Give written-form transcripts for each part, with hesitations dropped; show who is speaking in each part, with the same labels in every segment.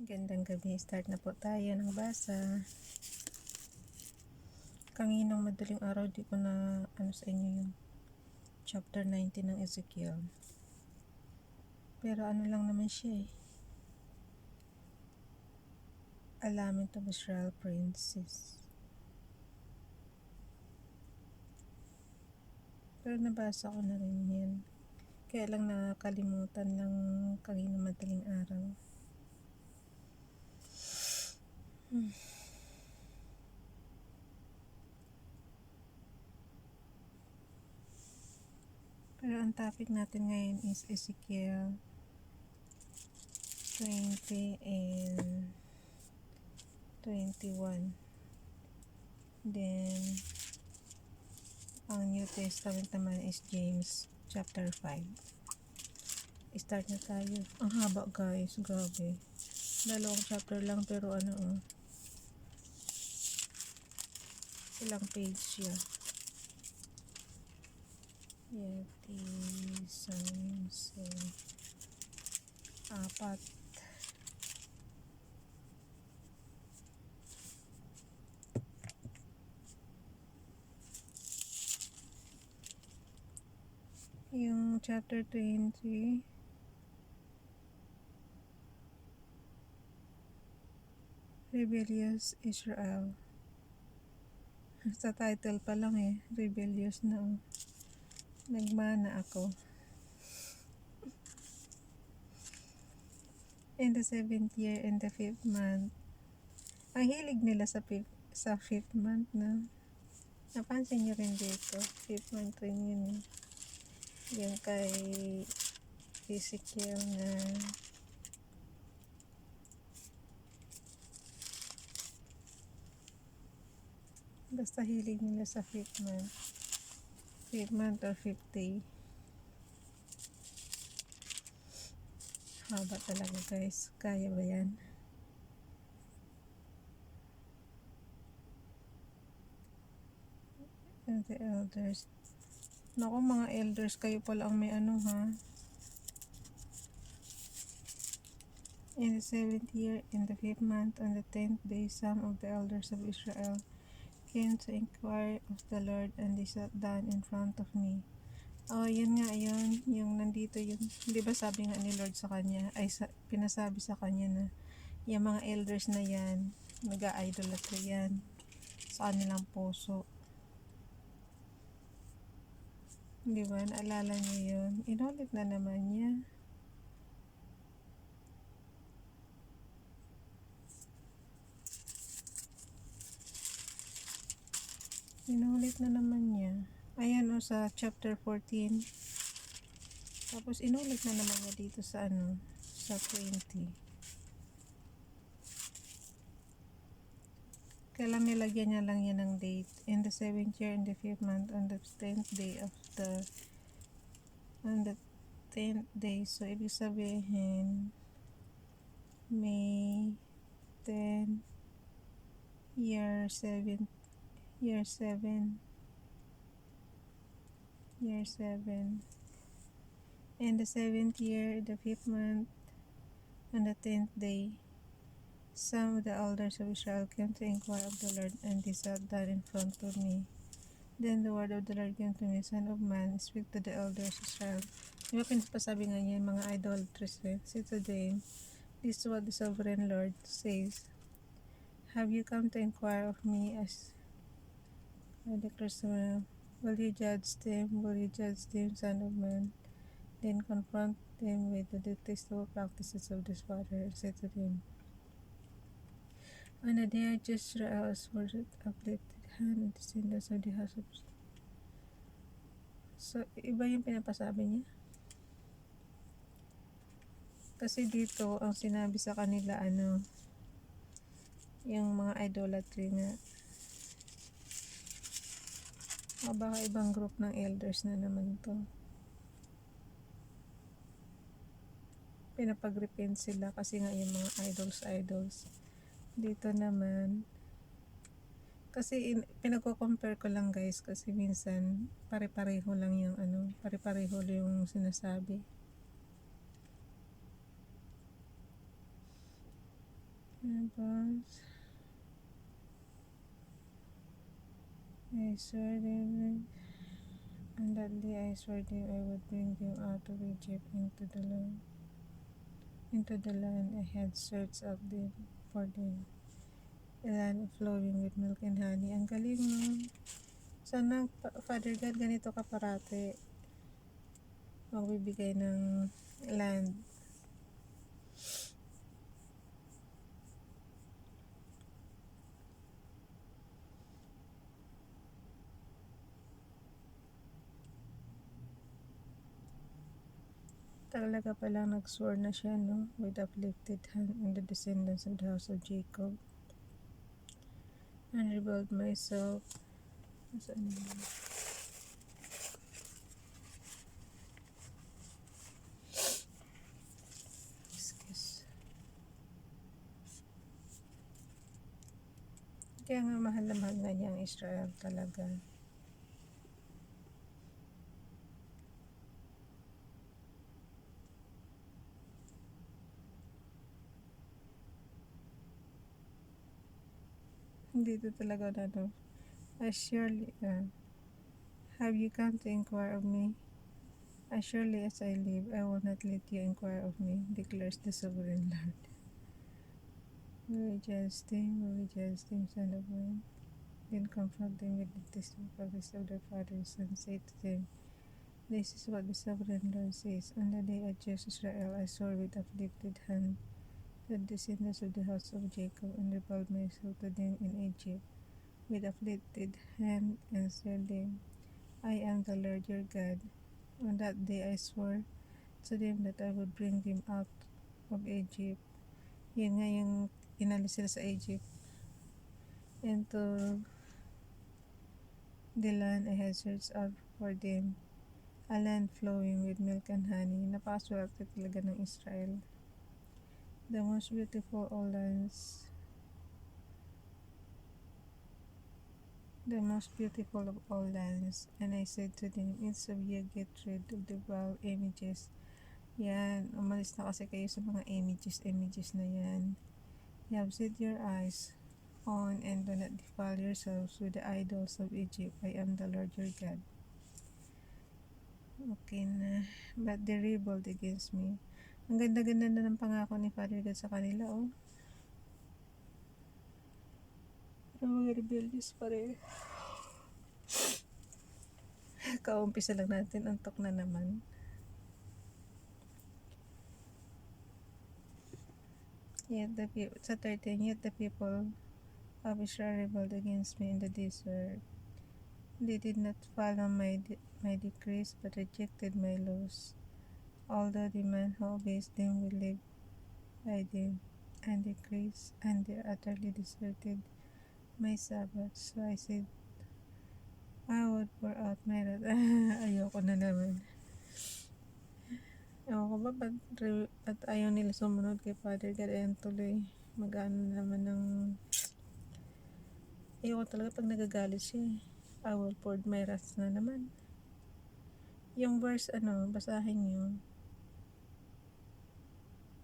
Speaker 1: Gandang gabi. Start na po tayo ng basa. Kaninang madaling araw di ko na sa inyo yung chapter 19 ng Ezekiel. Pero lang naman siya A Lament of Israel Princess. Pero nabasa ko na rin yan. Kaya lang nakalimutan lang kaninang madaling araw. Pero ang topic natin ngayon is Ezekiel 20 and 21. Then, ang New Testament naman is James chapter 5. Start na tayo. Ang haba guys, grabe. Dalawang chapter lang pero ilang page siya. Yeti, Samse, 4. Yung chapter 20, Rebellious Israel. Sa title pa lang rebellious na. Nagmana ako. In the 7th year and the 5th month. Ang hilig nila sa 5th month na. Napansin nyo rin dito. 5th month rin yun Yung kay Ezekiel na basta hilig nila sa 5th month. 5th month or 5th day. Haba talaga guys. Kaya ba yan? And the elders. Naku mga elders, kayo pala ang may ha. In the 7th year, in the 5th month, on the 10th day, some of the elders of Israel came to inquire of the Lord, and they sat down in front of me. Yun nga yun. Yung nandito yun. Di ba sabi nga ni Lord sa kanya, pinasabi sa kanya na yung mga elders na yan, nag-a-idolatry yan sa kanilang puso. Di ba? Naalala niyo yun? Inulit na naman niya. Inulit na naman niya. Ayan sa chapter 14. Tapos inulit na naman niya dito sa sa 20. Kailang nilagyan niya lang yan ng date. In the 7th year, in the 5th month, on the 10th day of on the 10th day. So, ibig sabihin, May 10, year 7. Year 7. In the 7th year, the 5th month, on the 10th day, some of the elders of Israel came to inquire of the Lord, and they sat down in front of me. Then the word of the Lord came to me, Son of man, speak to the elders of Israel. Diba pinapasabi nga niya, mga idolaters say to them, this is what the sovereign Lord says. Have you come to inquire of me as I declare, will you judge them? Will you judge them, son of man? Then confront them with the detestable practices of this father, and say to them, on the day I judge Israel as worshipped uplifted hand and descendants of the house of Israel. So, iba yung pinapasabi niya. Kasi dito, ang sinabi sa kanila, yung mga idolatry nga. O baka ibang group ng elders na naman to. Pinapag-repent sila kasi nga yung mga idols. Dito naman, kasi pinagko-compare ko lang guys kasi minsan pare-pareho lang yung pare-pareho yung sinasabi. But I swear them, and that day I swear them I would bring them out of Egypt into the land I had searched out them for them, a land flowing with milk and honey. Ang galing, no? Sana, Father God, ganito ka parati. Magbibigay ng land. Talaga palang nag-swear na siya, no? With uplifted hand in the descendants of the house of Jacob. And rebuild myself. Saan yun? Excuse. Kaya nga mahal na mahal nga niya ang Israel talaga. Dito talaga na, no? As surely, have you come to inquire of me? As surely as I live, I will not let you inquire of me, declares the sovereign Lord. We judge them, son of man. Then confront them with the testimonies of their fathers, and say to them, this is what the sovereign Lord says. On the day I judge Israel, I swore with uplifted hand to the descendants of the house of Jacob, and rebelled myself to them in Egypt with uplifted hand, and said them, I am the Lord your God. On that day I swore to them that I would bring them out of Egypt. Yun nga yung inalis sila sa Egypt, into the land I had searched out for them, a land flowing with milk and honey. Napakaswerte talaga ng Israel. The most beautiful of all lands. And I said to them, each of you get rid of the vile images. Yan, umalis na kasi kayo sa mga images na yan. You have set your eyes on and do not defile yourselves with the idols of Egypt. I am the Lord your God. Okay na. But they rebelled against me. Ang ganda-ganda na ng pangako ni Father God sa kanila, oh. Pero mga rebellious pa rin. Kaumpisa lang natin, antok na naman. Sa 13, yet the people of Israel rebelled against me in the desert. They did not follow my decrees, but rejected my laws. Although the man who obeys them will live by them and decrees, and they utterly deserted my Sabbath. So I said, I would pour out my wrath. Ayoko na naman. Ewan ko ba, ba't ayaw nila sumunod kay Father God? Ayan tuloy, mag-ano naman ng... Ayoko talaga pag nagagalit siya. I will pour my wrath na naman. Yung verse, basahin nyo.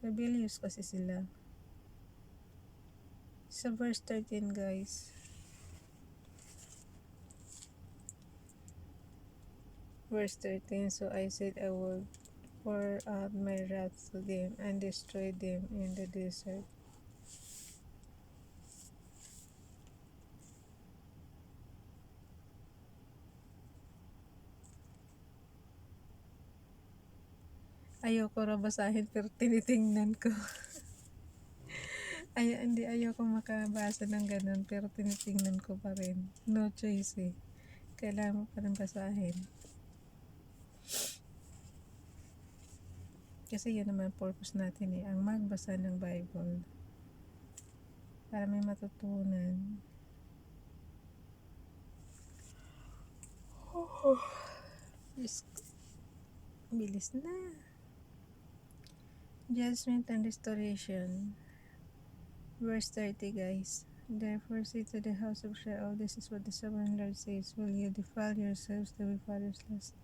Speaker 1: Rebellious kasi sila. Sa verse 13, guys. Verse 13, so I said I will pour out my wrath to them and destroy them in the desert. Ayoko na basahin pero tinitingnan ko. Ayoko makabasa ng ganun pero tinitingnan ko pa rin. No choice eh. Kailangan mo pa rin basahin. Kasi yun naman purpose natin eh, ang magbasa ng Bible. Para may matutunan. Bilis na. Judgment and restoration. Verse 30, guys. Therefore say to the house of Israel, this is what the sovereign Lord says, will you defile yourselves to be fathers lust,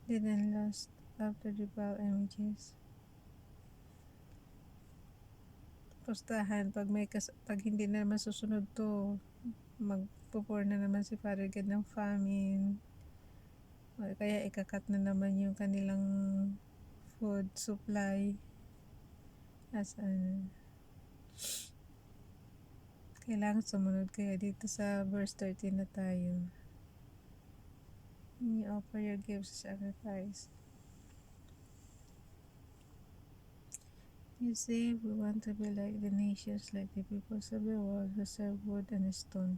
Speaker 1: didn't lust after the vile images? postahan pag hindi na naman susunod to, magpo-pour na naman si Father God ng famine, o kaya ikakat na naman yung kanilang food supply. As kailangan sumunod, kaya dito sa verse 13 na tayo. You offer your gifts sacrifice. You say we want to be like the nations, like the peoples of the world who serve wood and stone.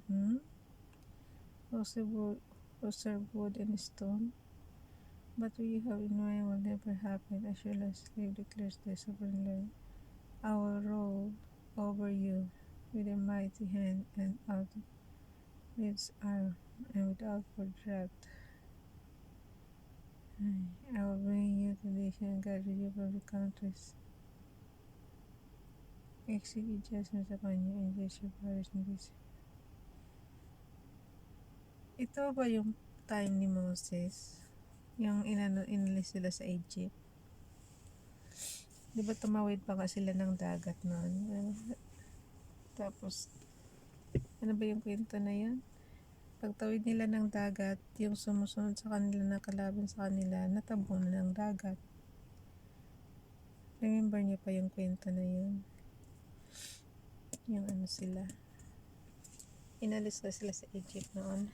Speaker 1: Who serve wood and stone? But what you have in mind will never happen. As your last slave declares the sovereign Lord, I will rule over you with a mighty hand and out with its arm and without wrath. I will bring you to nation and gather you from the countries. Execute judgment upon you and judge your fathers and this. Ito ba yung time ni Moses? Yung inalis sila sa Egypt? Di ba tumawid pa ka sila ng dagat noon? Tapos, ano ba yung kwento na yun? Pagtawid nila ng dagat, yung sumusunod sa kanila na kalaban sa kanila, natabon na ng dagat. Remember niyo pa yung kwento na yun? Yung ano sila? Inalis na sila sa Egypt noon.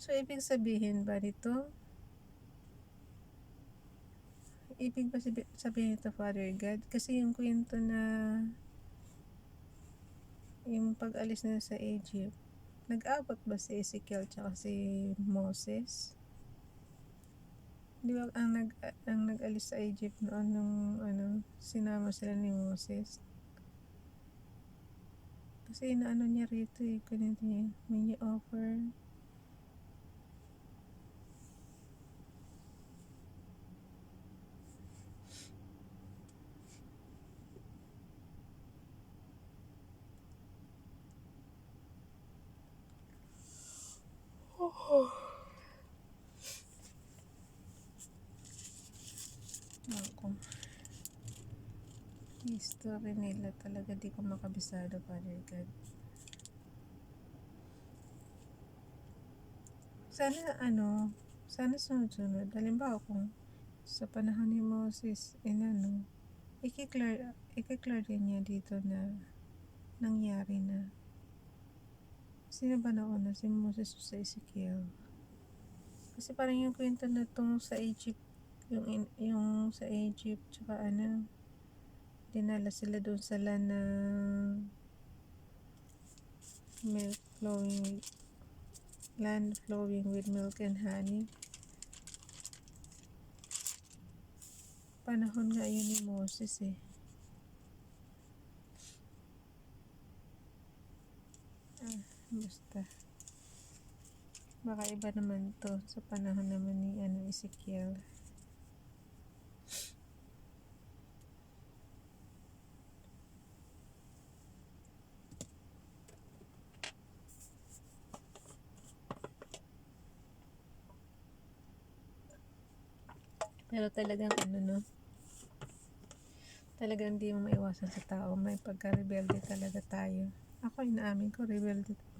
Speaker 1: So, ibig sabihin ba nito? Ibig ba sabihin ito, Father God? Kasi yung kwento na yung pag-alis nila sa Egypt, nag-abot ba si Ezekiel tsaka si Moses? Di ba ang nag-alis sa Egypt noon nung sinama sila ni Moses? Kasi inaano niya rito kunito niya, when you offer ako. History nila talaga di ko makabisado, Father God. Sana sunod-sunod. Halimbawa kung sa panahon ni Moses, i-clear din niya dito na nangyari na. Sino ba nauna? Si Moses o sa Ezekiel? Kasi parang yung kwento na tong sa Egypt, yung sa Egypt, tsaka dinala sila doon sa land na land flowing with milk and honey. Panahon nga yun ni Moses basta baka iba naman to sa panahon naman ni Ezekiel. Pero talagang talagang hindi mo maiwasan sa tao, may pagka-rebelde talaga tayo. Ako inaamin ko,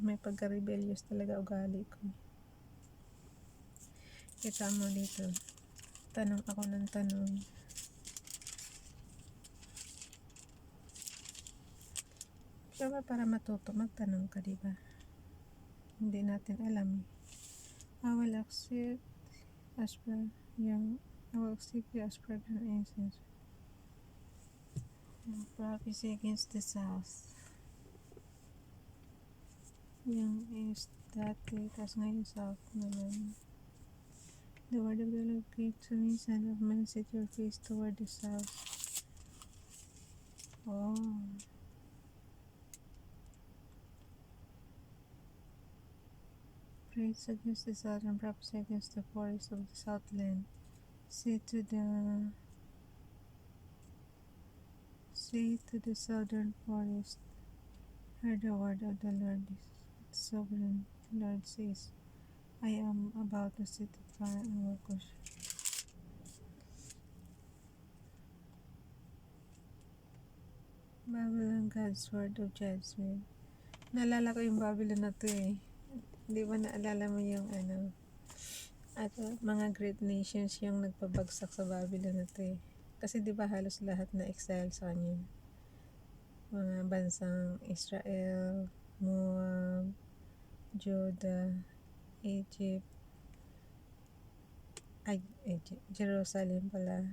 Speaker 1: may pagka-rebellious talaga ugali ko. Kita mo dito, tanong ako ng tanong. Siyempre para matuto, magtanong ka, diba? Hindi natin alam. I will accept you as fragrant incense. Prophecy against the south. Yung is dati, tas ngayon south naman. The word of the Lord came to me, son of man, set your face toward the south. Praise against the south and prophesy against the forest of the southland. Say to the southern forest, hear the word of the Lord is sovereign. The Lord says, I am about to set it fire and will crush. Babylon, God's word of judgment. Naalala ko yung Babylon na to eh. Di ba naalala mo yung at mga great nations yung nagpabagsak sa Babylon na to eh. Kasi di ba halos lahat na exile sa kanya. Mga bansang Israel, Moab, Judah, Egypt, Jerusalem pala.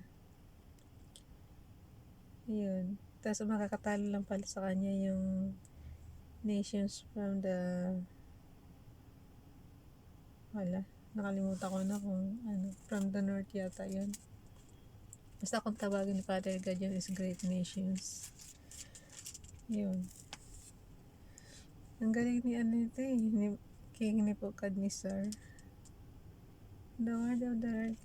Speaker 1: Yun. Tapos makakatalo lang pala sa kanya yung nations from the nakalimutan ko na kung from the north yata yun. Basta kung tawagin ni Father God yun is great nations. Yun. Ang galing ni ito eh, ni King Nebuchadnezzar. The word of the Lord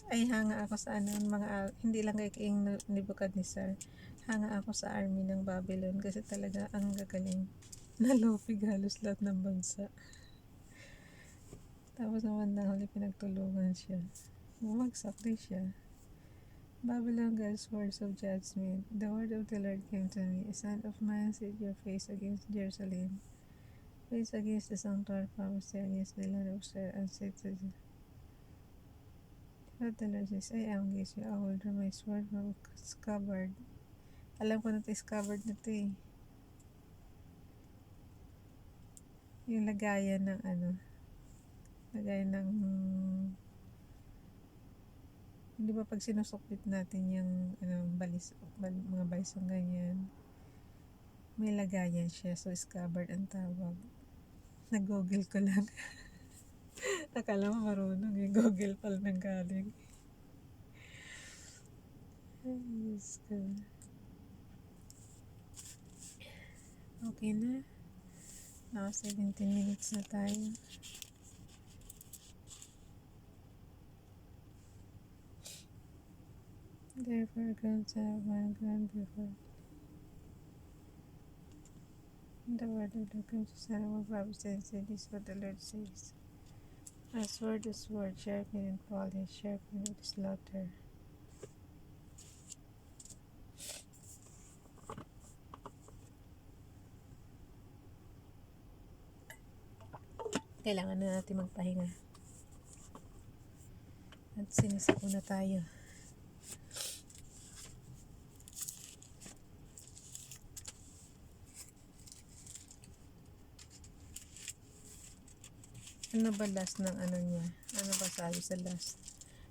Speaker 1: ay hanga ako sa hindi lang kay King Nebuchadnezzar, hanga ako sa army ng Babylon kasi talaga ang gagaling. Nalupig halos lahat ng bansa. Tapos naman na huli pinagtulungan siya. Bumagsak din siya. Babylon, God's words of judgment. The word of the Lord came to me. A son of man, set your face against Jerusalem. Face against the sanctuary, prophecy against the land of Israel, and say to them, what the Lord says, I am against you. I will draw my sword from scabbard. Alam ko na ito scabbard na ito eh. Yung lagayan ng di ba pag sinusuklit natin yung mga balisong ganyan, may lagayan siya, so scabbard ang tawag. Nag-google ko lang. Akala mo marunong eh, google pala nang galing. Ay, Diyos ko. Okay na. Naka 17 minutes na tayo. Therefore, God said, one grand before. The word of the comes to Solomon prophet and said, this is what the Lord says. A sword, sharpened and polished, sharpened with slaughter. Kailangan na natin magpahinga. At sinisako na tayo. Ano ba last ng niya? Ano ba sabi sa last?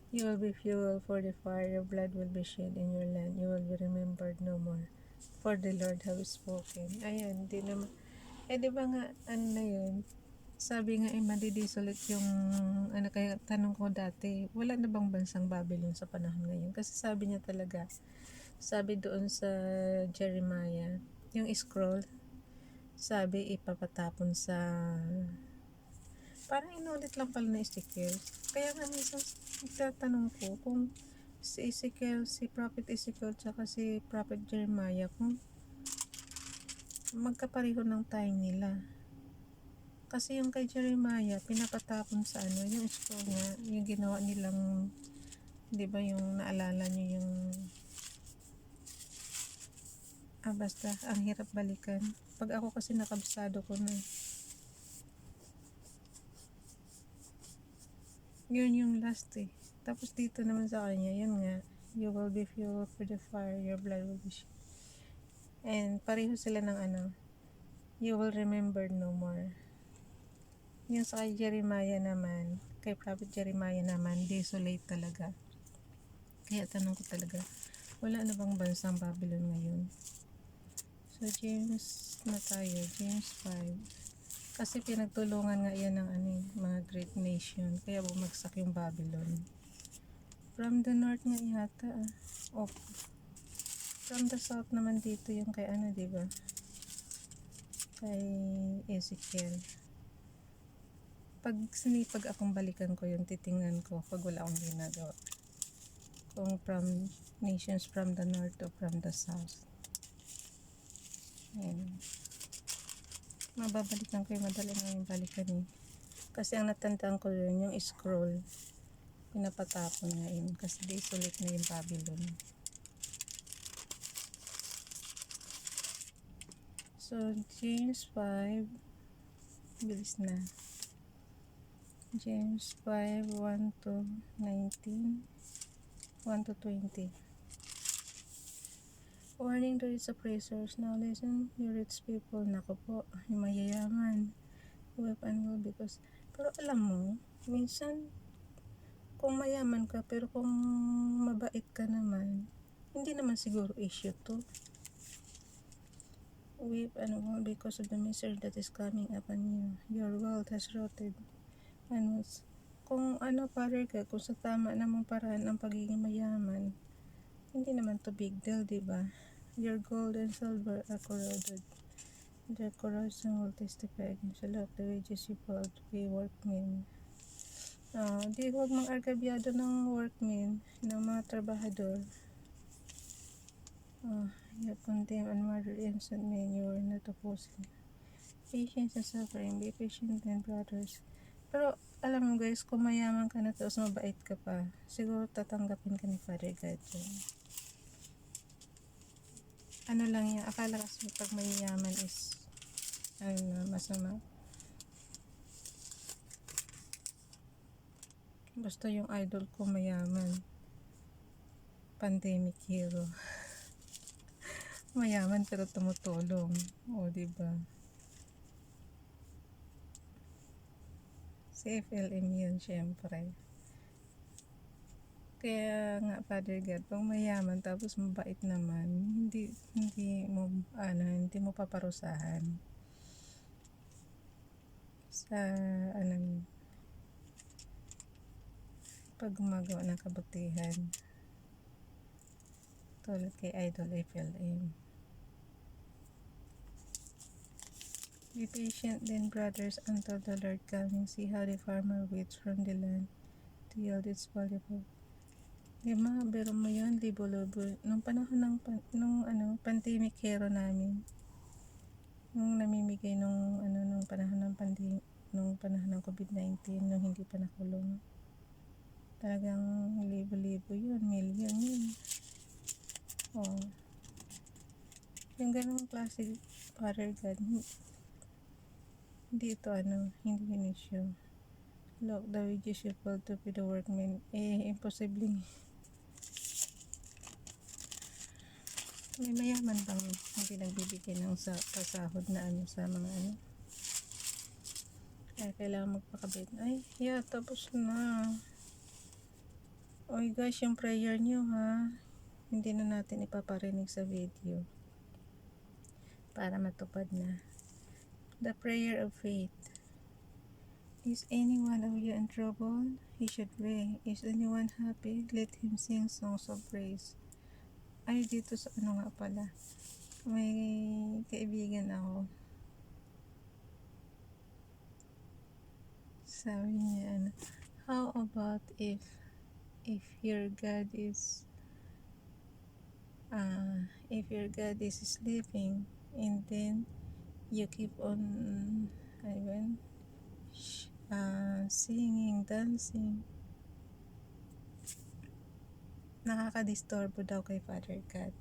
Speaker 1: You will be fuel for the fire, your blood will be shed in your land, you will be remembered no more. For the Lord has spoken. Ayan, di naman. Di ba nga, na yun? Sabi nga madidesolate yung, kaya tanong ko dati, wala na bang bansang Babylon sa panahon ngayon? Kasi sabi niya talaga, sabi doon sa Jeremiah, yung scroll, sabi ipapatapon sa, parang inulit lang pala na Ezekiel. Kaya nga minsan tatanong ko kung si Ezekiel, si Prophet Ezekiel, tsaka si Prophet Jeremiah, kung magkapareho ng time nila. Kasi yung kay Jeremiah, pinapatapon sa yung scroll nga, yung ginawa nilang, di ba yung naalala niyo yung, basta, ang hirap balikan. Pag ako kasi nakabsado ko na. Yun yung last eh. Tapos dito naman sa kanya, yun nga, you will be fuel for the fire, your blood will be shed. And pareho sila ng you will remember no more. Yung sa kay Jeremiah naman, kay Prophet Jeremiah naman, desolate talaga. Kaya tanong ko talaga, wala na bang bansang Babylon ngayon? So James na tayo, James 5. Kasi pinagtulungan nga yan ng mga great nation, kaya bumagsak yung Babylon. From the north nga yata from the south naman dito yung kay diba? Kay Ezekiel. Pag sinipag akong balikan ko yung titingnan ko pag wala akong ginagawa. Kung from nations from the north or from the south. Ayan. Mababalikan ko yung madali na yung balikan eh. Kasi ang natandaan ko yun, yung scroll. Pinapatapon nga yun kasi desolate na yung Babylon. So, James 5, bilis na. James 5, 1 to 19, 1 to 20. Warning to its oppressors. Now listen, you rich people. Nako po, yung mayayaman. Weep and will because... Pero alam mo, minsan, kung mayaman ka, pero kung mabait ka naman, hindi naman siguro issue to. Weep and will because of the misery that is coming upon you. Your wealth has rotted. And kung ano, Father God, kung sa tama namang paraan ang pagiging mayaman, hindi naman to big deal, diba? Your gold and silver are corroded. The corrosion will testify against the law of the wages you fall to be workmen. Di huwag mang argabyado ng workmen, ng mga trabahador. You condemn and murder innocent men, you are not opposing. Patience and suffering, be patient and brothers. Pero alam mo guys, kung mayaman ka na tapos mabait ka pa, siguro tatanggapin ka ni Father God yun. Ano lang yan, akala kasi pag mayayaman is masama. Basta yung idol ko mayaman, pandemic hero. Mayaman pero tumutulong, o diba? Si FLM yun syempre. Kaya nga Father God, pag mayaman tapos mabait naman, hindi mo paparusahan sa pag gumagawa ng kabutihan tulad kay Idol FLM. Be patient then brothers until the Lord coming. See how the farmer waits from the land to yield its valuable. Diba, biro mo yun, libo-libo. Nung panahon ng pandemic hero namin, nung namimigay nung panahon ng pandemic, nung panahon ng COVID-19, nung hindi pa nakulong, talagang libo-libo yun, million yun. Yung ganung klase, Father God, hindi ito hindi yun issue. Look, the wages you fall to be the workmen, imposible. May mayaman bang hindi nagbibigay ng pasahod na sa mga kaya kailangan magpakabit. Tapos na. Oy guys, yung prayer nyo ha, hindi na natin ipaparinig sa video para matupad na. The prayer of faith. Is any one of you in trouble? He should pray. Is anyone happy? Let him sing songs of praise. Dito sa nga pala, may kaibigan ako, sabi niya how about if your God is sleeping and then you keep on singing, dancing, nakakadisturbo daw kay Father God.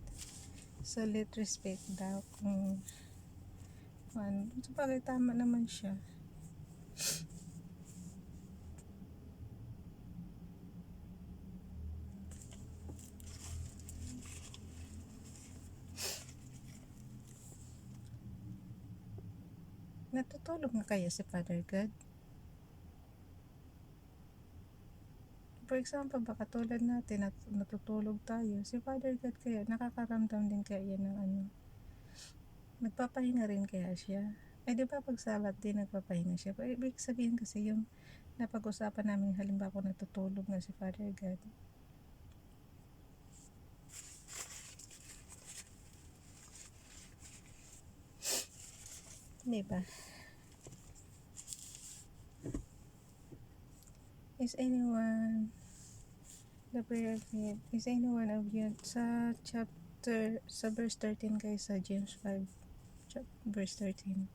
Speaker 1: So let respect daw kung sabagay tama naman siya. Natutulog na kaya si Father God? For example, baka tulad natin natutulog tayo, si Father God kaya nakakaramdam din kaya ng nagpapahinga rin kaya siya? Diba pag Sabat din nagpapahinga siya? Ibig sabihin kasi yung napag-usapan namin, halimbawa kung natutulog na si Father God, diba? Is anyone the prayer of faith, is anyone of you sa verse 13 guys, sa James 5 verse 13,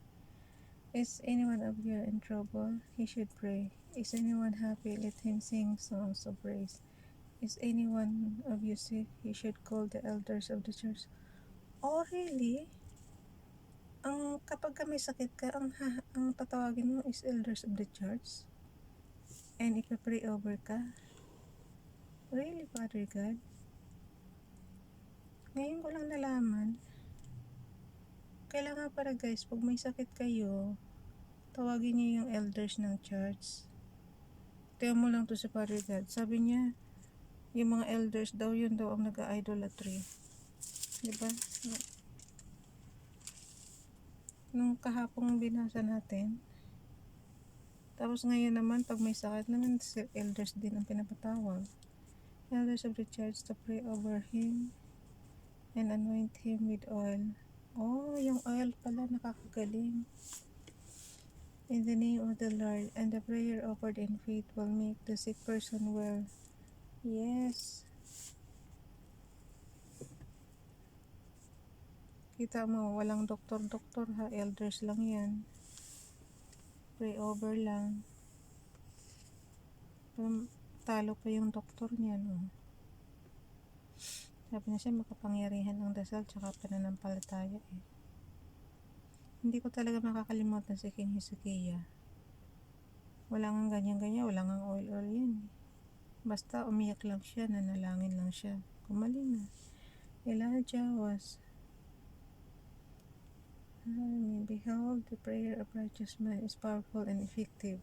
Speaker 1: Is anyone of you in trouble? He should pray. Is anyone happy? Let him sing songs of praise. Is anyone of you sick? He should call the elders of the church. Oh, really? Kapag may sakit ka, ang tatawagin mo is elders of the church? And ipapray over ka? Really, Father God? Ngayon ko lang nalaman. Kailangan para guys, pag may sakit kayo, tawagin niyo yung elders ng church. Tiyan mo lang to sa Father God. Sabi niya, yung mga elders daw, yun daw ang nag-idolatry. Diba? Nung kahapong binasa natin, tapos ngayon naman, pag may sakit naman, elders din ang pinapatawag. Elders of the church to pray over him and anoint him with oil. Oh, yung oil pala nakakagaling. In the name of the Lord, and the prayer offered in faith will make the sick person well. Yes. Kita mo, walang doktor-doktor ha, elders lang yan. Pray over lang. Talo pa yung doktor niya, no? Sabi na siya, makapangyarihan ang dasal tsaka pananampalataya eh. Hindi ko talaga makakalimutan si King Ezekiel. Wala nga ganyan-ganyan, wala nga oil-oil yan. Basta umiyak lang siya, nanalangin lang siya. Kumaling na. Elijah was, behold, the prayer of righteous man is powerful and effective.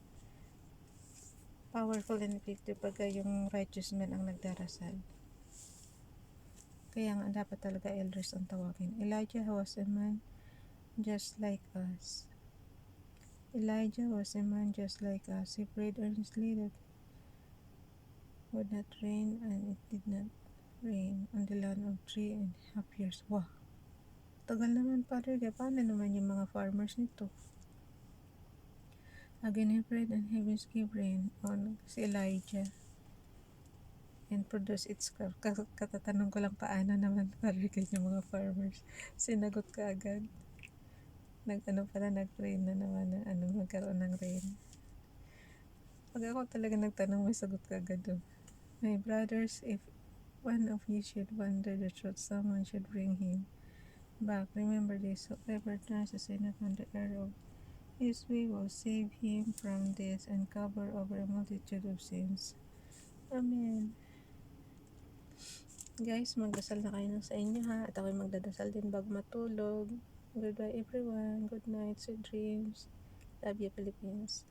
Speaker 1: Powerful and effective pagka yung righteous man ang nagdarasal. Kaya nga dapat talaga elders ang tawagin. Elijah was a man just like us. Elijah was a man just like us. He prayed earnestly that would not rain, and it did not rain on the land of 3.5 years. Wow! Tagal naman, Father. Paano naman yung mga farmers nito? Again he prayed, and heavens gave rain on si Elijah and produce its crop. Katatanong ko lang paano naman, Father, yung mga farmers. Sinagot ka agad. Nag-pray na naman na magkaroon ng rain. Pag ako talaga nagtanong, may sagot ka agad. My brothers, if one of you should wander the truth, someone should bring him back. Remember this, whoever turns aside on the error of his way will save him from this and cover over a multitude of sins. Amen. Guys, magdasal na kayo sa inyo ha. At ako'y magdadasal din bago matulog. Goodbye everyone. Good night. Sweet dreams. Love you, Philippines.